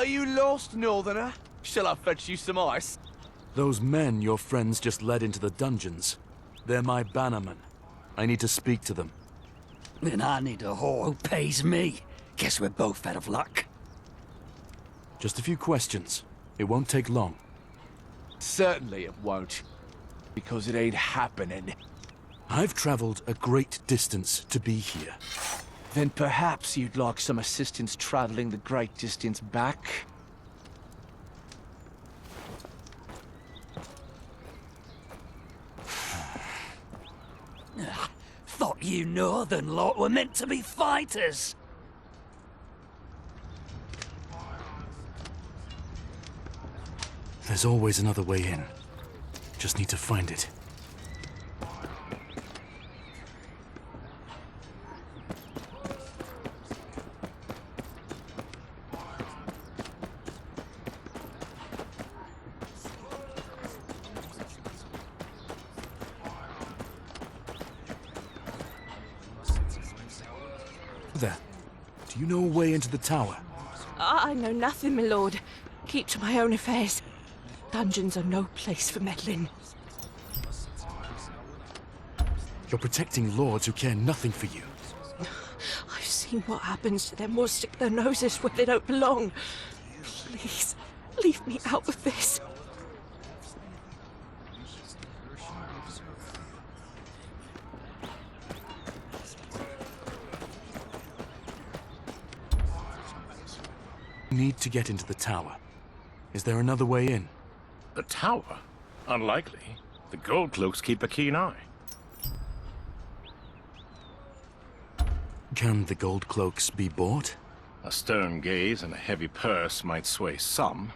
Are you lost, Northerner? Shall I fetch you some ice? Those men your friends just led into the dungeons. They're my bannermen. I need to speak to them. Then I need a whore who pays me. Guess we're both out of luck. Just a few questions. It won't take long. Certainly it won't. Because it ain't happening. I've traveled a great distance to be here. Then perhaps you'd like some assistance traveling the great distance back? Thought you northern lot were meant to be fighters. There's always another way in. Just need to find it. There. Do you know a way into the tower? I know nothing, my lord. Keep to my own affairs. Dungeons are no place for meddling. You're protecting lords who care nothing for you. I've seen what happens to them who stick their noses where they don't belong. Please, leave me out of this. Need to get into the tower. Is there another way in? The tower? Unlikely. The gold cloaks keep a keen eye. Can the gold cloaks be bought? A stern gaze and a heavy purse might sway some,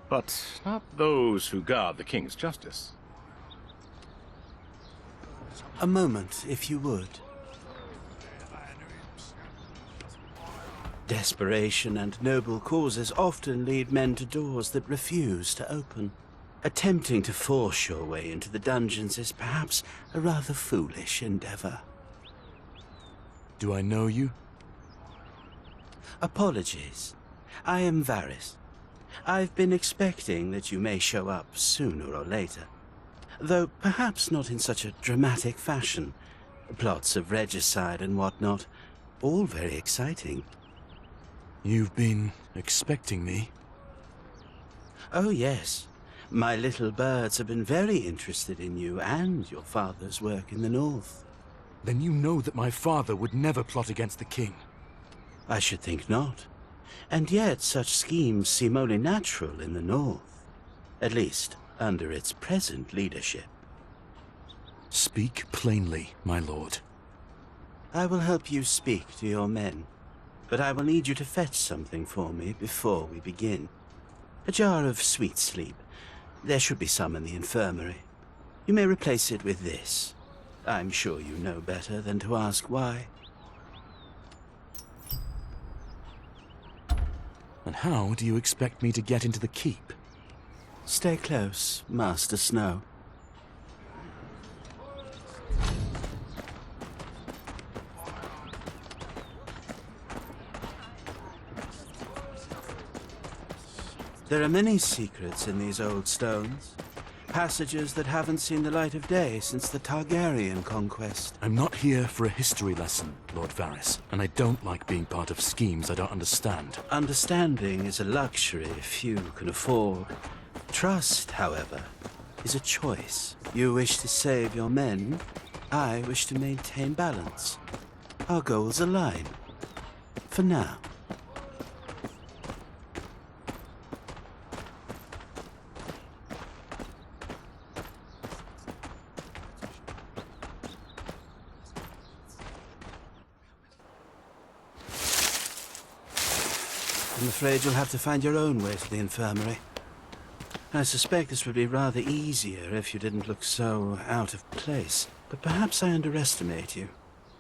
but not those who guard the king's justice. A moment, if you would. Desperation and noble causes often lead men to doors that refuse to open. Attempting to force your way into the dungeons is perhaps a rather foolish endeavor. Do I know you? Apologies. I am Varys. I've been expecting that you may show up sooner or later. Though perhaps not in such a dramatic fashion. Plots of regicide and whatnot. All very exciting. You've been expecting me? Oh, yes. My little birds have been very interested in you and your father's work in the north. Then you know that my father would never plot against the king. I should think not. And yet such schemes seem only natural in the north. At least, under its present leadership. Speak plainly, my lord. I will help you speak to your men. But I will need you to fetch something for me before we begin. A jar of sweet sleep. There should be some in the infirmary. You may replace it with this. I'm sure you know better than to ask why. And how do you expect me to get into the keep? Stay close, Master Snow. There are many secrets in these old stones. Passages that haven't seen the light of day since the Targaryen conquest. I'm not here for a history lesson, Lord Varys, and I don't like being part of schemes I don't understand. Understanding is a luxury few can afford. Trust, however, is a choice. You wish to save your men. I wish to maintain balance. Our goals align. For now. I'm afraid you'll have to find your own way to the infirmary. I suspect this would be rather easier if you didn't look so out of place. But perhaps I underestimate you.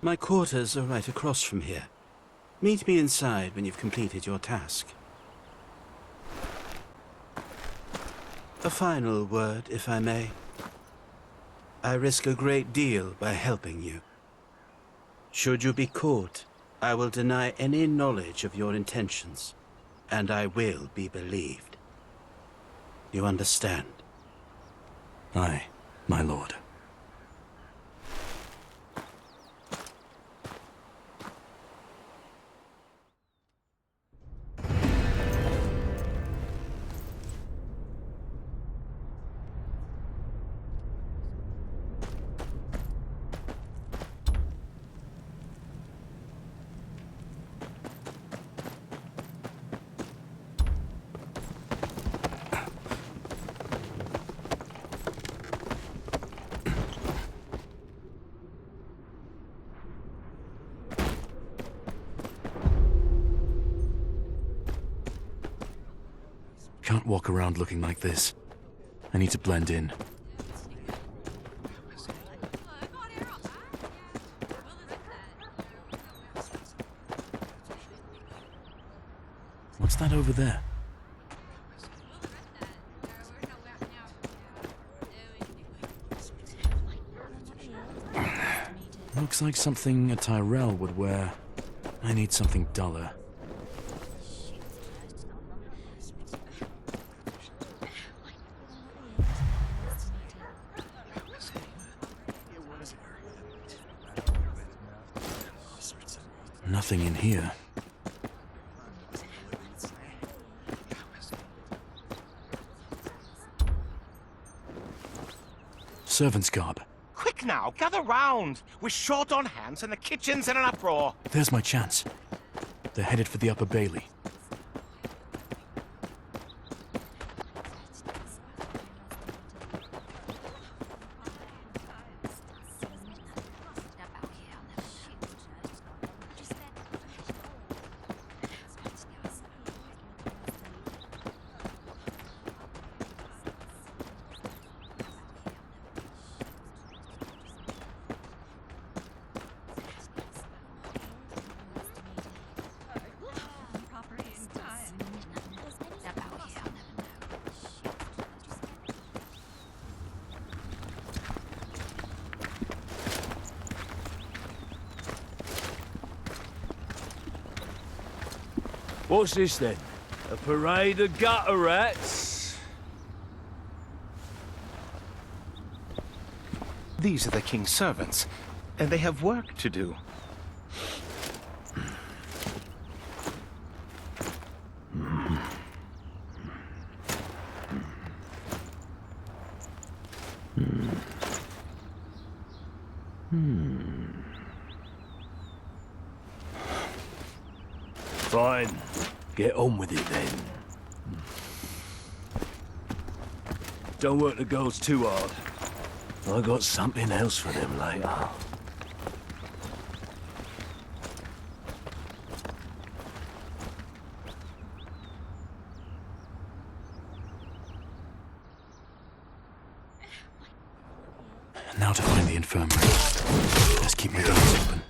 My quarters are right across from here. Meet me inside when you've completed your task. A final word, if I may. I risk a great deal by helping you. Should you be caught, I will deny any knowledge of your intentions. and I will be believed. You understand? Aye, my lord. Can't walk around looking like this. I need to blend in. What's that over there? Looks like something a Tyrell would wear. I need something duller. Nothing in here. Servant's garb. Quick now, gather round! We're short on hands and the kitchen's in an uproar. There's my chance. They're headed for the Upper Bailey. What's this then? A parade of gutter rats? These are the king's servants, and they have work to do. Fine. Get on with it then. Don't work the girls too hard. I got something else for them later. Now to find the infirmary. Let's keep my ears open.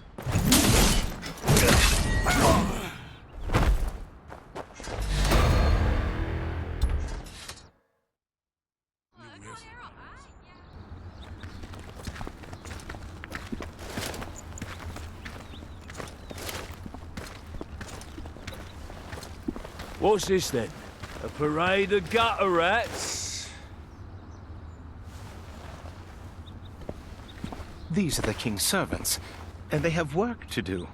What's this then? A parade of gutter rats? These are the king's servants, and they have work to do.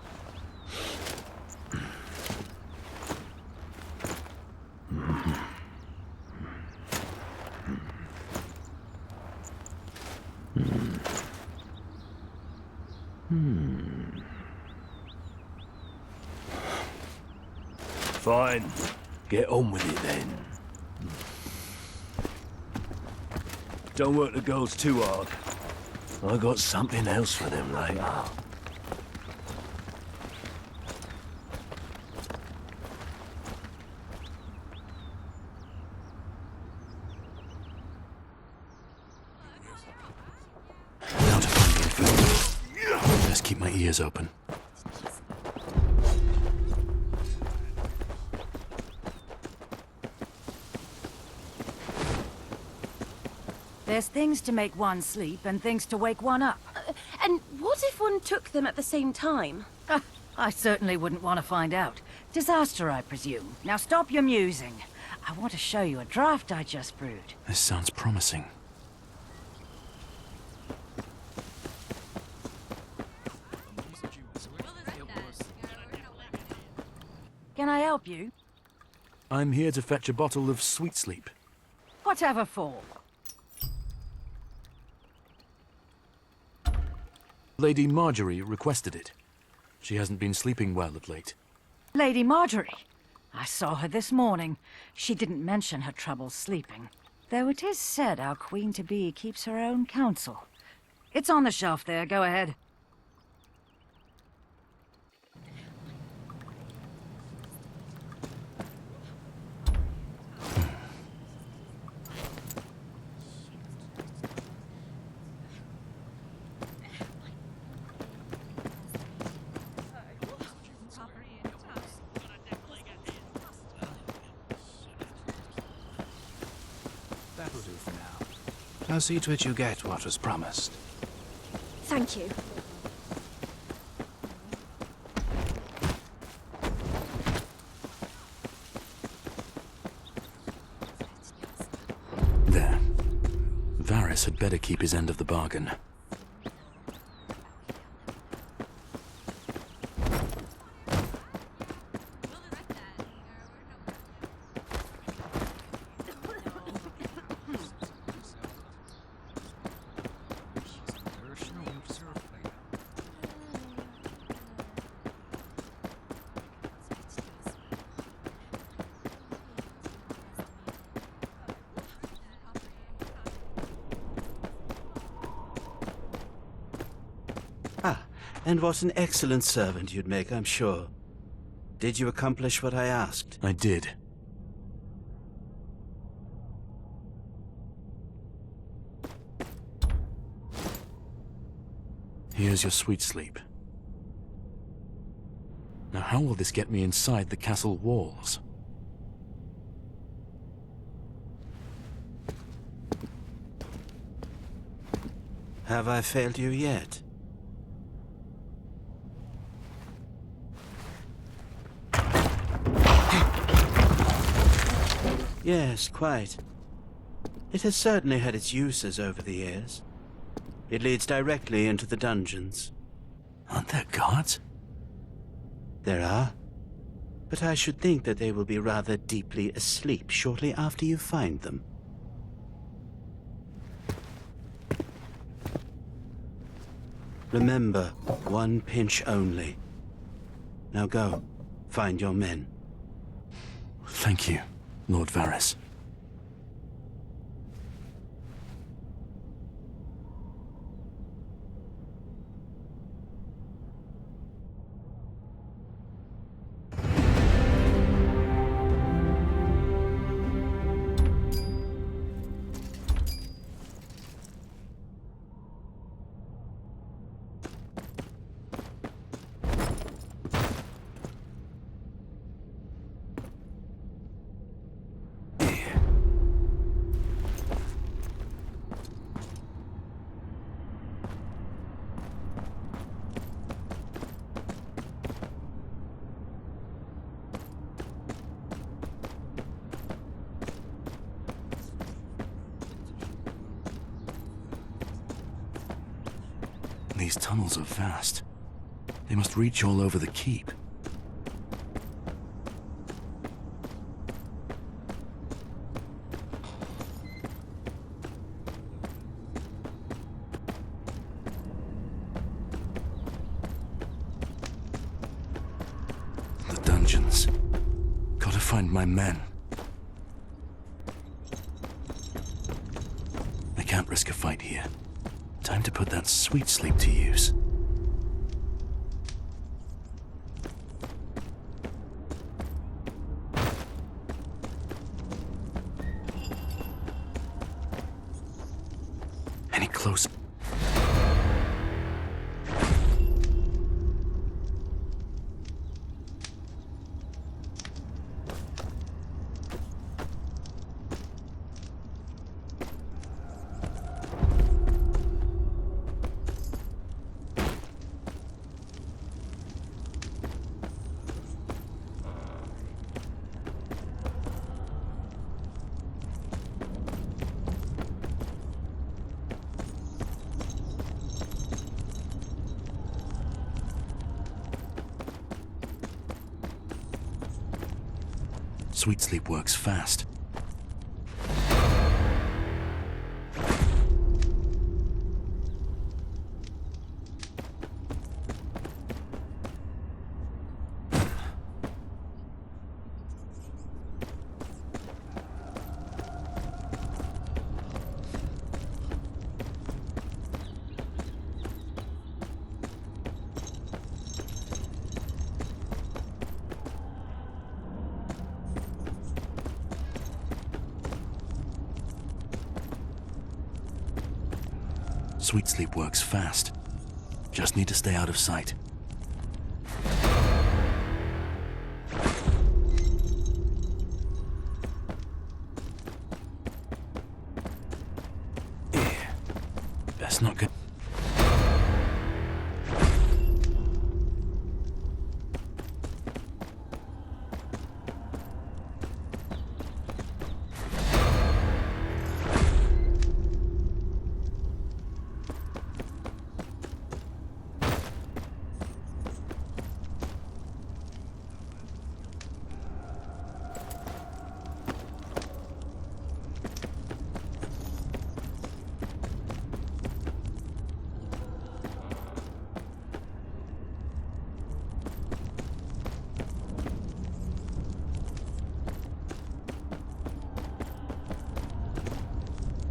Fine. Get on with it then. Don't work the girls too hard. I got something else for them later. Now to find the infirmary. Let's keep my ears open. There's things to make one sleep and things to wake one up. And what if one took them at the same time? I certainly wouldn't want to find out. Disaster, I presume. Now stop your musing. I want to show you a draft I just brewed. This sounds promising. Can I help you? I'm here to fetch a bottle of sweet sleep. Whatever for? Lady Marjorie requested it. She hasn't been sleeping well of late. Lady Marjorie. I saw her this morning. She didn't mention her trouble sleeping. Though it is said our queen-to-be keeps her own counsel. It's on the shelf there. Go ahead. That'll do for now. Now see to it you get what was promised. Thank you. There. Varys had better keep his end of the bargain. And what an excellent servant you'd make, I'm sure. Did you accomplish what I asked? I did. Here's your sweet sleep. Now how will this get me inside the castle walls? Have I failed you yet? Yes, quite. It has certainly had its uses over the years. It leads directly into the dungeons. Aren't there guards? There are. But I should think that they will be rather deeply asleep shortly after you find them. Remember, one pinch only. Now go, find your men. Thank you, Lord Varys. These tunnels are vast. They must reach all over the keep. The dungeons. Gotta find my men. I can't risk a fight here. Time to put that sweet sleep to use. Any closer? Sweet sleep works fast. Sweet sleep works fast. Just need to stay out of sight. Yeah. That's not good.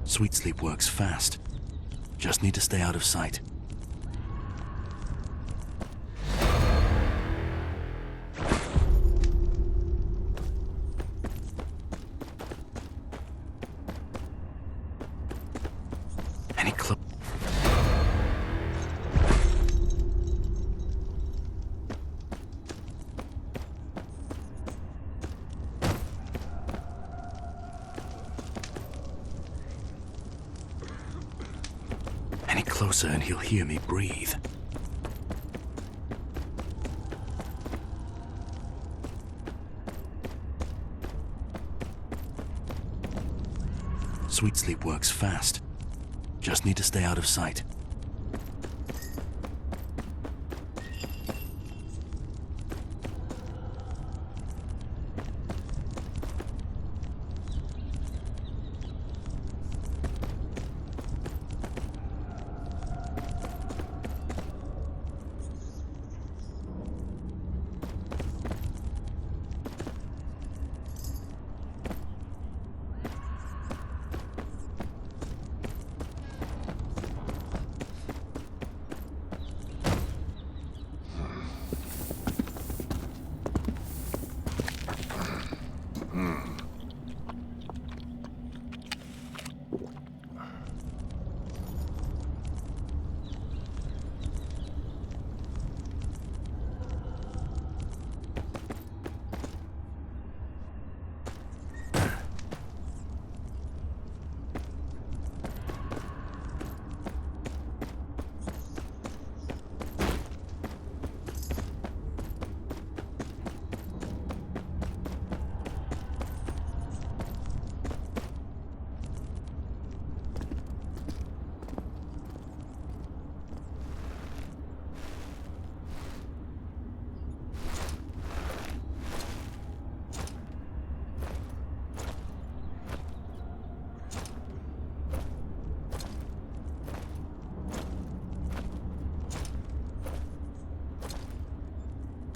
Sweet sleep works fast. Just need to stay out of sight. Any clue? Any closer and he'll hear me breathe. Sweet sleep works fast. Just need to stay out of sight.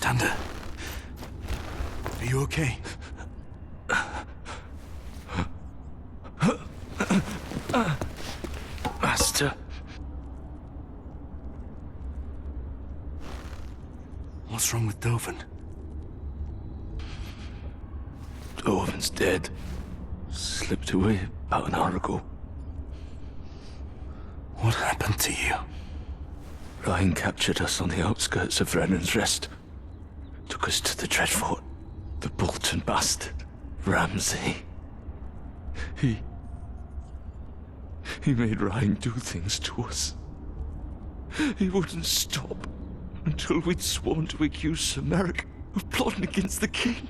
Thunder. Are you okay? Master. What's wrong with Dovin? Orphan's dead. Slipped away about an hour ago. What happened to you? Ryan captured us on the outskirts of Brennan's Rest. Took us to the Dreadfort. The Bolton bastard, Ramsay. He made Ryan do things to us. He wouldn't stop until we'd sworn to accuse Sir Merrick of plotting against the king.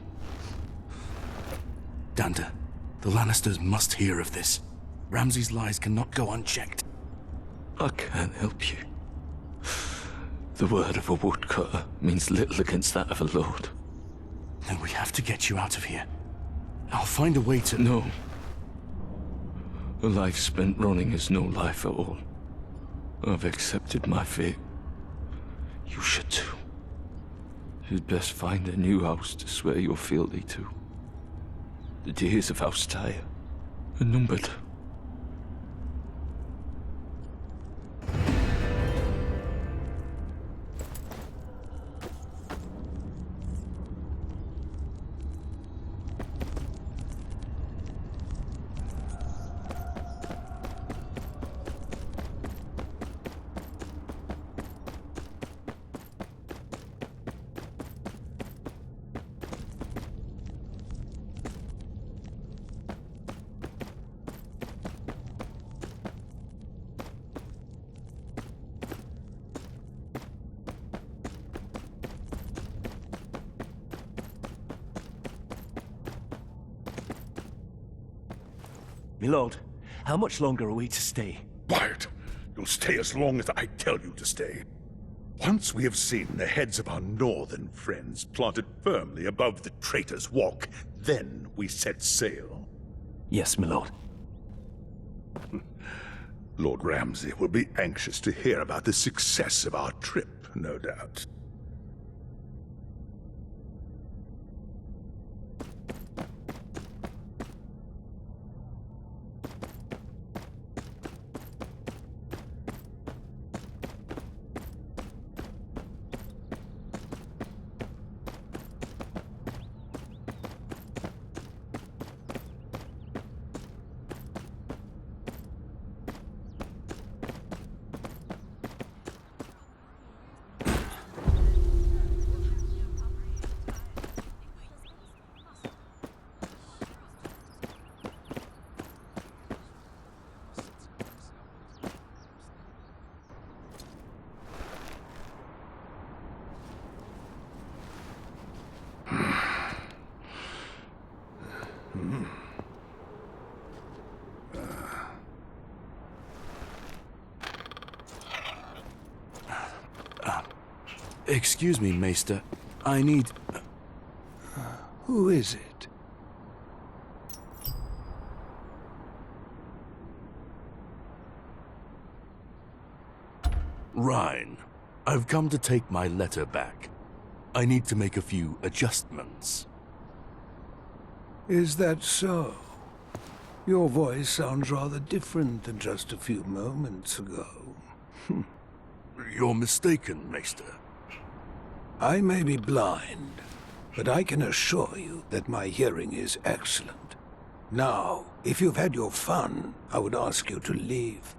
Danda, the Lannisters must hear of this. Ramsay's lies cannot go unchecked. I can't help you. The word of a woodcutter means little against that of a lord. Then we have to get you out of here. I'll find a way to... No. A life spent running is no life at all. I've accepted my fate. You should too. You'd best find a new house to swear your fealty to. The days of Austere are numbered. My lord, how much longer are we to stay? Quiet! You'll stay as long as I tell you to stay. Once we have seen the heads of our northern friends planted firmly above the traitor's walk, then we set sail. Yes, my lord. Lord Ramsay will be anxious to hear about the success of our trip, no doubt. Excuse me, Maester. I need... Who is it? Rhine. I've come to take my letter back. I need to make a few adjustments. Is that so? Your voice sounds rather different than just a few moments ago. You're mistaken, Maester. I may be blind, but I can assure you that my hearing is excellent. Now, if you've had your fun, I would ask you to leave.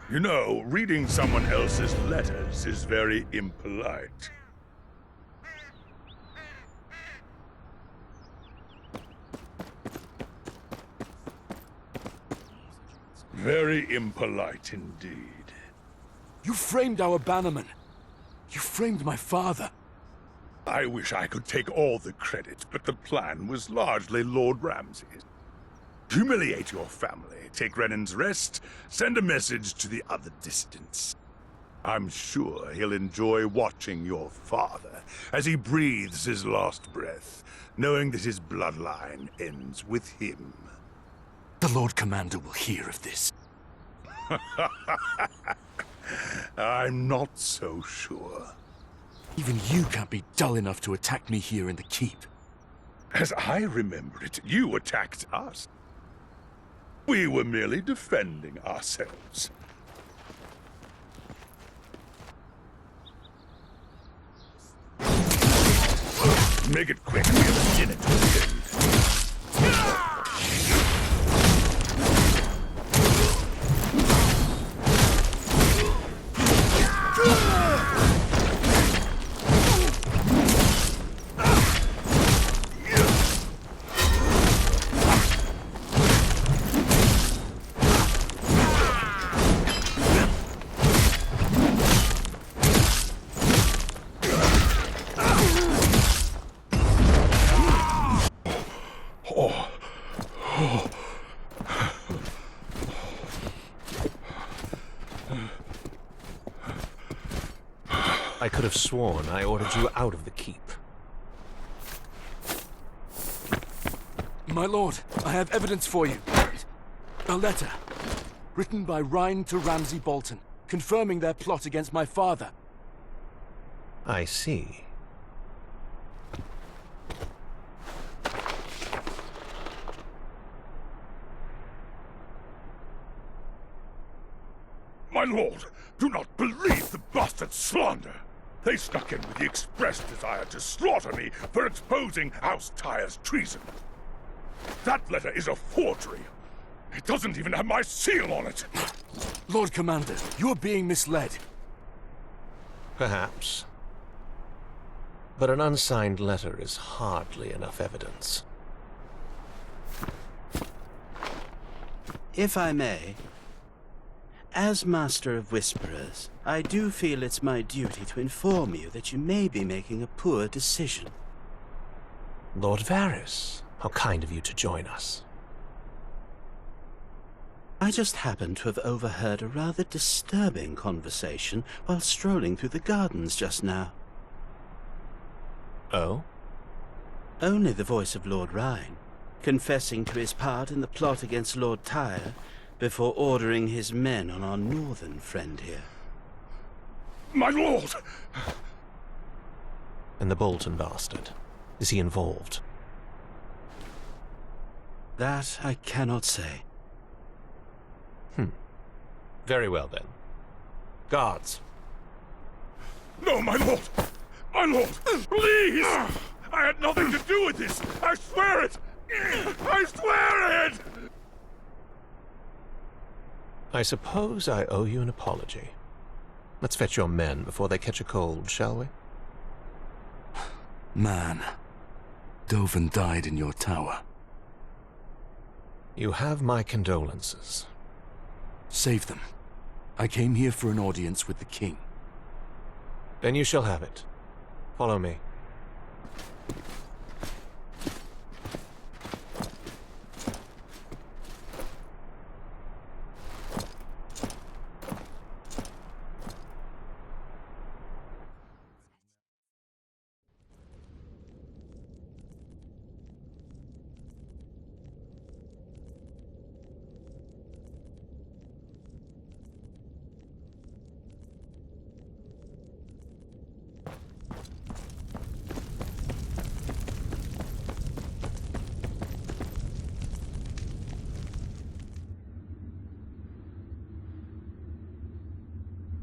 You know, reading someone else's letters is very impolite. Very impolite indeed. You framed our bannerman. You framed my father. I wish I could take all the credit, but the plan was largely Lord Ramsay's. Humiliate your family, take Renan's rest, send a message to the other dissidents. I'm sure he'll enjoy watching your father as he breathes his last breath, knowing that his bloodline ends with him. The Lord Commander will hear of this. I'm not so sure. Even you can't be dull enough to attack me here in the keep. As I remember it, you attacked us. We were merely defending ourselves. Make it quick, we have a dinner to attend. I could have sworn I ordered you out of the keep. My lord, I have evidence for you. A letter, written by Rhine to Ramsay Bolton, confirming their plot against my father. I see. My lord, do not believe the bastard slander. They snuck in with the express desire to slaughter me for exposing House Tyre's treason. That letter is a forgery. It doesn't even have my seal on it. Lord Commander, you are being misled. Perhaps. But an unsigned letter is hardly enough evidence. If I may, as Master of Whisperers, I do feel it's my duty to inform you that you may be making a poor decision. Lord Varys, how kind of you to join us. I just happened to have overheard a rather disturbing conversation while strolling through the gardens just now. Oh? Only the voice of Lord Rhine, confessing to his part in the plot against Lord Tyre before ordering his men on our northern friend here. My lord! And the Bolton bastard, is he involved? That I cannot say. Very well then. Guards. No, my lord! My lord, please! I had nothing to do with this! I swear it! I swear it! I suppose I owe you an apology. Let's fetch your men before they catch a cold, shall we? Man, Dovin died in your tower. You have my condolences. Save them. I came here for an audience with the king. Then you shall have it. Follow me.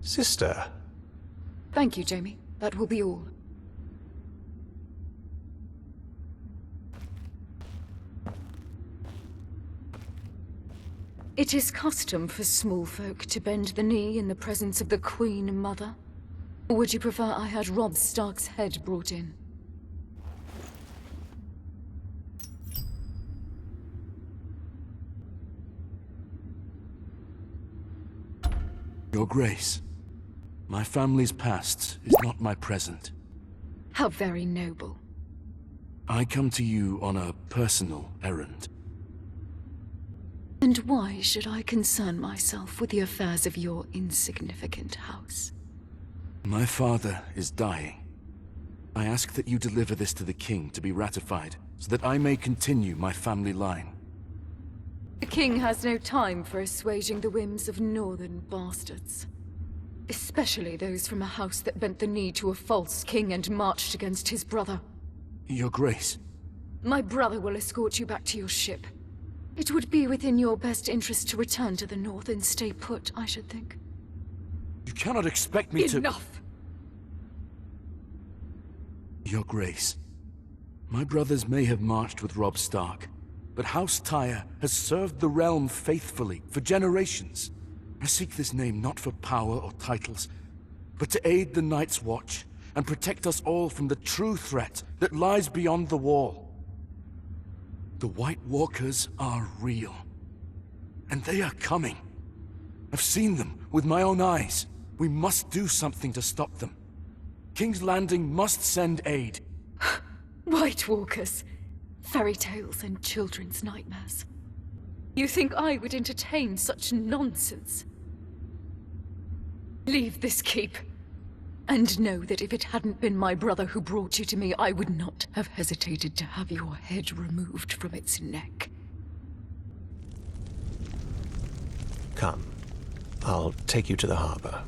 Sister. Thank you, Jamie. That will be all. It is custom for small folk to bend the knee in the presence of the Queen Mother. Or would you prefer I had Robb Stark's head brought in? Your Grace, my family's past is not my present. How very noble. I come to you on a personal errand. And why should I concern myself with the affairs of your insignificant house? My father is dying. I ask that you deliver this to the king to be ratified, so that I may continue my family line. The king has no time for assuaging the whims of northern bastards. Especially those from a house that bent the knee to a false king and marched against his brother. Your Grace. My brother will escort you back to your ship. It would be within your best interest to return to the north and stay put, I should think. You cannot expect me to— Enough! Your Grace, my brothers may have marched with Robb Stark, but House Tyre has served the realm faithfully for generations. I seek this name not for power or titles, but to aid the Night's Watch and protect us all from the true threat that lies beyond the wall. The White Walkers are real, and they are coming. I've seen them with my own eyes. We must do something to stop them. King's Landing must send aid. White Walkers. Fairy tales and children's nightmares. You think I would entertain such nonsense? Leave this keep. And know that if it hadn't been my brother who brought you to me, I would not have hesitated to have your head removed from its neck. Come. I'll take you to the harbor.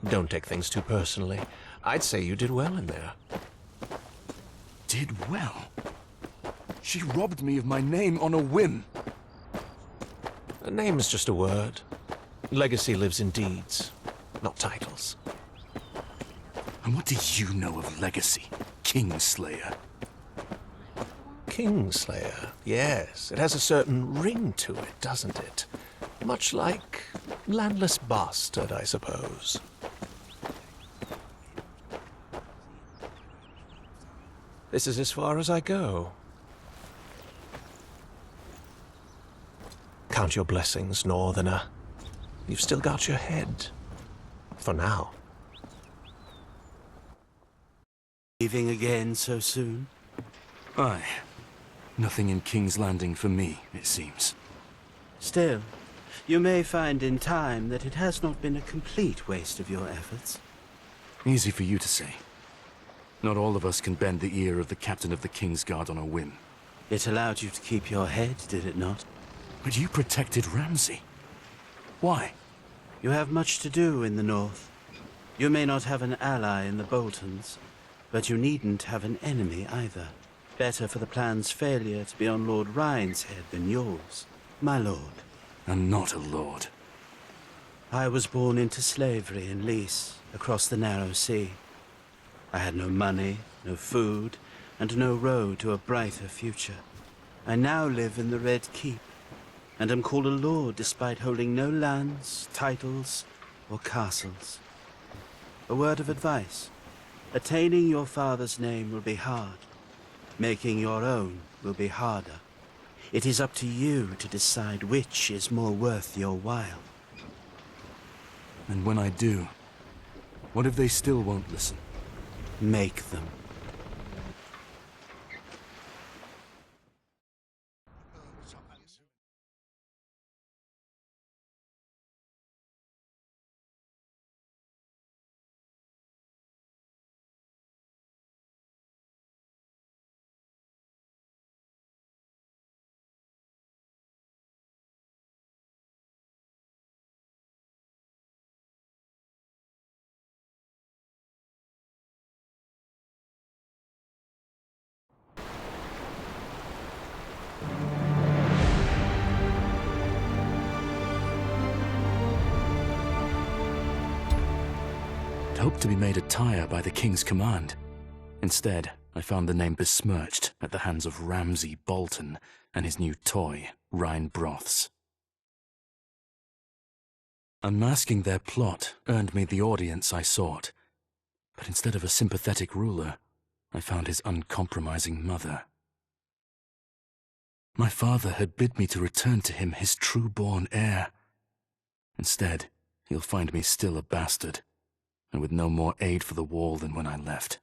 Don't take things too personally. I'd say you did well in there. Did well? She robbed me of my name on a whim. A name is just a word. Legacy lives in deeds, not titles. And what do you know of legacy, Kingslayer? Kingslayer, yes. It has a certain ring to it, doesn't it? Much like landless bastard, I suppose. This is as far as I go. Count your blessings, Northerner. You've still got your head. For now. Leaving again so soon? Aye. Nothing in King's Landing for me, it seems. Still, you may find in time that it has not been a complete waste of your efforts. Easy for you to say. Not all of us can bend the ear of the captain of the King's Guard on a whim. It allowed you to keep your head, did it not? But you protected Ramsay. Why? You have much to do in the north. You may not have an ally in the Boltons, but you needn't have an enemy either. Better for the plan's failure to be on Lord Rhine's head than yours, my lord. I'm not a lord. I was born into slavery in Lys, across the narrow sea. I had no money, no food, and no road to a brighter future. I now live in the Red Keep, and am called a lord despite holding no lands, titles, or castles. A word of advice. Attaining your father's name will be hard. Making your own will be harder. It is up to you to decide which is more worth your while. And when I do, what if they still won't listen? Make them. Hoped to be made a tire by the King's command. Instead, I found the name besmirched at the hands of Ramsay Bolton and his new toy, Rhine Broths. Unmasking their plot earned me the audience I sought, but instead of a sympathetic ruler, I found his uncompromising mother. My father had bid me to return to him his true-born heir. Instead, he'll find me still a bastard, and with no more aid for the wall than when I left.